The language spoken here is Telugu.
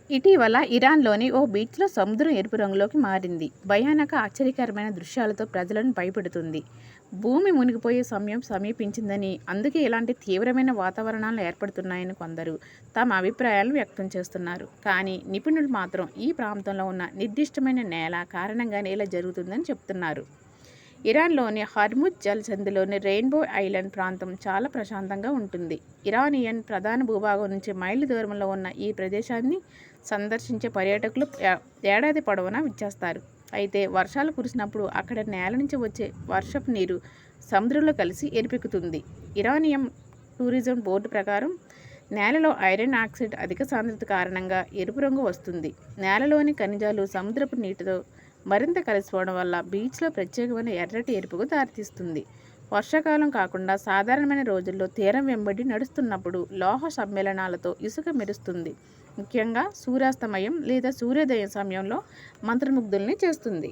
ఇటీవల ఇరాన్లోని ఓ బీచ్లో సముద్రం ఎరుపు రంగులోకి మారింది. భయానక ఆశ్చర్యకరమైన దృశ్యాలతో ప్రజలను భయపెడుతుంది. భూమి మునిగిపోయే సమయం సమీపించిందని, అందుకే ఇలాంటి తీవ్రమైన వాతావరణాలు ఏర్పడుతున్నాయని కొందరు తమ అభిప్రాయాలను వ్యక్తం చేస్తున్నారు. కానీ నిపుణులు మాత్రం ఈ ప్రాంతంలో ఉన్న నిర్దిష్టమైన నేల కారణంగానే ఇలా జరుగుతుందని చెప్తున్నారు. ఇరాన్లోని హర్ముజ్ జలసంధిలోని రెయిన్బో ఐలాండ్ ప్రాంతం చాలా ప్రశాంతంగా ఉంటుంది. ఇరానియన్ ప్రధాన భూభాగం నుంచి మైళ్ళు దూరంలో ఉన్న ఈ ప్రదేశాన్ని సందర్శించే పర్యాటకులు ఏడాది పొడవునా విచ్చేస్తారు. అయితే వర్షాలు కురిసినప్పుడు అక్కడ నేల నుంచి వచ్చే వర్షపు నీరు సముద్రంలో కలిసి ఎరుపెక్కుతుంది. ఇరానియం టూరిజం బోర్డు ప్రకారం నేలలో ఐరన్ ఆక్సైడ్ అధిక సాంద్రత కారణంగా ఎరుపు రంగు వస్తుంది. నేలలోని ఖనిజాలు సముద్రపు నీటితో మరింత కలిసిపోవడం వల్ల బీచ్లో ప్రత్యేకమైన ఎర్రటి ఎరుపుకు దారితీస్తుంది. వర్షాకాలం కాకుండా సాధారణమైన రోజుల్లో తీరం వెంబడి నడుస్తున్నప్పుడు లోహ సమ్మేళనాలతో ఇసుక మెరుస్తుంది. ముఖ్యంగా సూర్యాస్తమయం లేదా సూర్యోదయం సమయంలో మంత్రముగ్ధుల్ని చేస్తుంది.